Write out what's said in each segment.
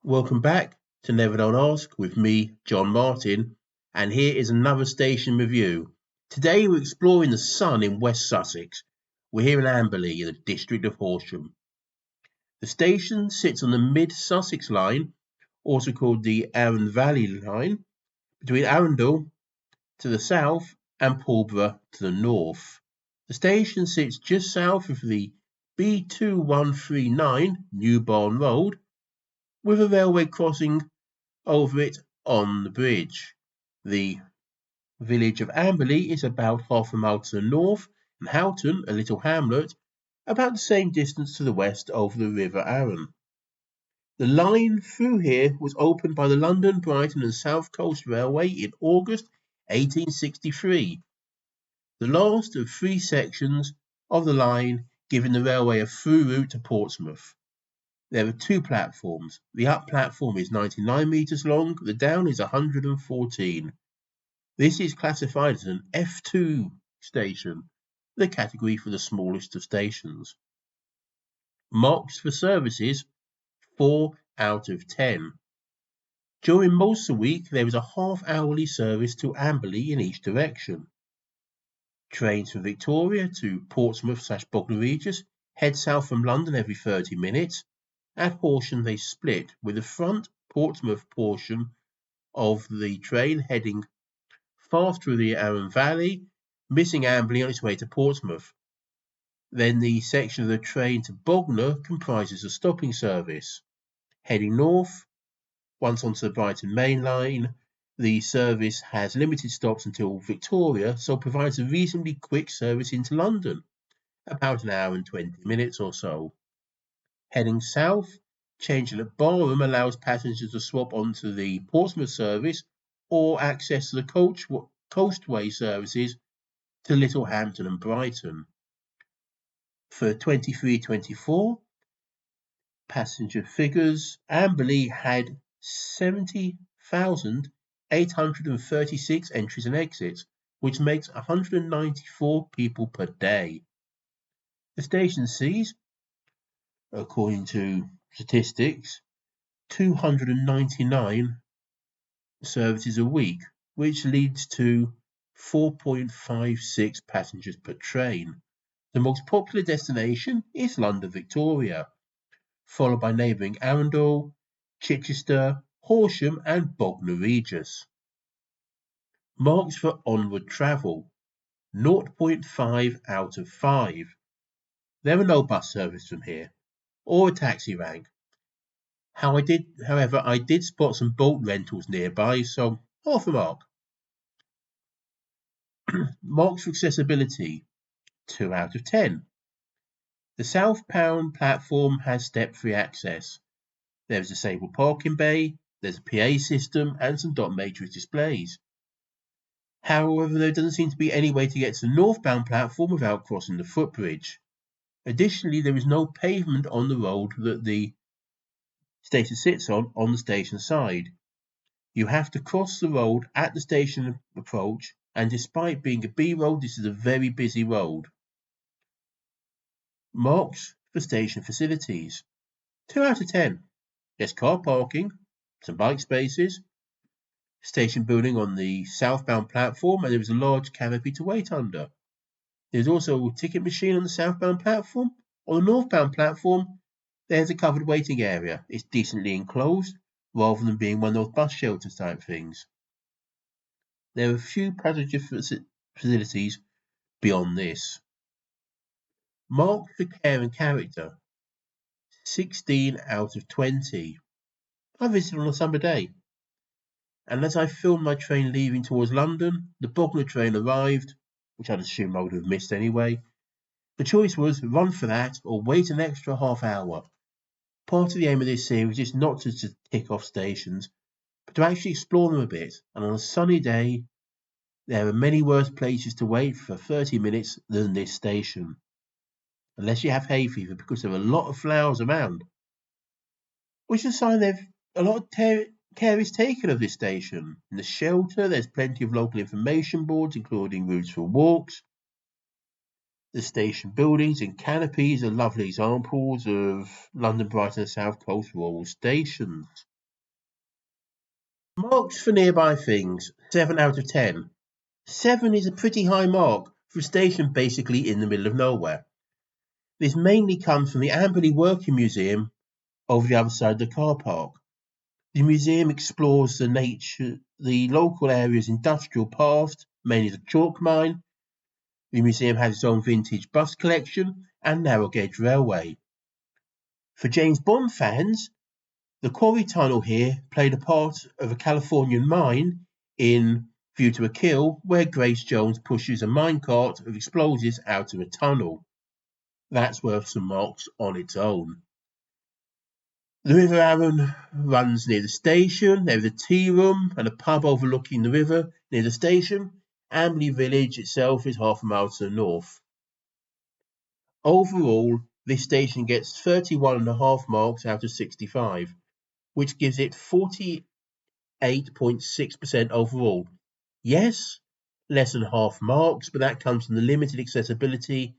Welcome back to Never Don't Ask with me, John Martin, and here is another station review. Today we're exploring the Sun in West Sussex. We're here in Amberley in the district of Horsham. The station sits on the Mid-Sussex line, also called the Arun Valley line, between Arundel to the south and Pulborough to the north. The station sits just south of the B2139 New Barn Road, with a railway crossing over it on the bridge. The village of Amberley is about half a mile to the north, and Houghton, a little hamlet, about the same distance to the west over the River Arun. The line through here was opened by the London, Brighton and South Coast Railway in August 1863, the last of three sections of the line giving the railway a through route to Portsmouth. There are two platforms. The up platform is 99 metres long, the down is 114. This is classified as an F2 station, the category for the smallest of stations. Marks for services, 4 out of 10. During most of the week, there is a half-hourly service to Amberley in each direction. Trains from Victoria to Portsmouth/Bognor Regis head south from London every 30 minutes. At Horsham they split, with the front Portsmouth portion of the train heading fast through the Arun Valley, missing Amberley on its way to Portsmouth. Then the section of the train to Bognor comprises a stopping service. Heading north, once onto the Brighton main line, the service has limited stops until Victoria, so provides a reasonably quick service into London, about an hour and 20 minutes or so. Heading south, changing at Barham allows passengers to swap onto the Portsmouth service or access the coastway services to Littlehampton and Brighton. For 23-24 passenger figures, Amberley had 70,836 entries and exits, which makes 194 people per day. The station sees, according to statistics, 299 services a week, which leads to 4.56 passengers per train. The most popular destination is London Victoria, followed by neighbouring Arundel, Chichester, Horsham and Bognor Regis. Marks for onward travel, 0.5 out of 5. There are no bus service from here, or a taxi rank. However, I did spot some boat rentals nearby, so half a mark. Marks for accessibility, 2 out of 10. The southbound platform has step-free access. There is a disabled parking bay, there's a PA system and some dot matrix displays. However, there doesn't seem to be any way to get to the northbound platform without crossing the footbridge. Additionally, there is no pavement on the road that the station sits on the station side. You have to cross the road at the station approach, and despite being a B road, this is a very busy road. Marks for station facilities, 2 out of 10. There's car parking, some bike spaces, station building on the southbound platform, and there is a large canopy to wait under. There's also a ticket machine on the southbound platform. On the northbound platform, there's a covered waiting area. It's decently enclosed, rather than being one of those bus shelters type things. There are a few passenger facilities beyond this. Marked for care and character, 16 out of 20. I visited on a summer day, and as I filmed my train leaving towards London, the Bognor train arrived, which I'd assume I would have missed anyway. The choice was run for that or wait an extra half hour. Part of the aim of this series is not to tick off stations, but to actually explore them a bit, and on a sunny day, there are many worse places to wait for 30 minutes than this station. Unless you have hay fever, because there are a lot of flowers around, which is a sign a lot of care is taken of this station. In the shelter, there's plenty of local information boards, including routes for walks. The station buildings and canopies are lovely examples of London, Brighton and South Coast rural stations. Marks for nearby things, 7 out of 10. 7 is a pretty high mark for a station basically in the middle of nowhere. This mainly comes from the Amberley Working Museum over the other side of the car park. The museum explores the local area's industrial past, mainly the chalk mine. The museum has its own vintage bus collection and narrow gauge railway. For James Bond fans, the quarry tunnel here played a part of a Californian mine in View to a Kill, where Grace Jones pushes a minecart of explosives out of a tunnel. That's worth some marks on its own. The River Arun runs near the station. There is a tea room and a pub overlooking the river near the station. Amberley Village itself is half a mile to the north. Overall, this station gets 31.5 marks out of 65, which gives it 48.6% overall. Yes, less than half marks, but that comes from the limited accessibility,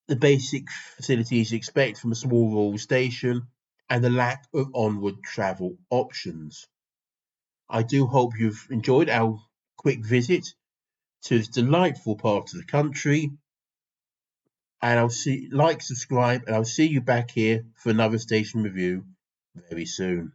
the basic facilities you expect from a small rural station, and the lack of onward travel options. I do hope you've enjoyed our quick visit to this delightful part of the country, and subscribe, and I'll see you back here for another station review very soon.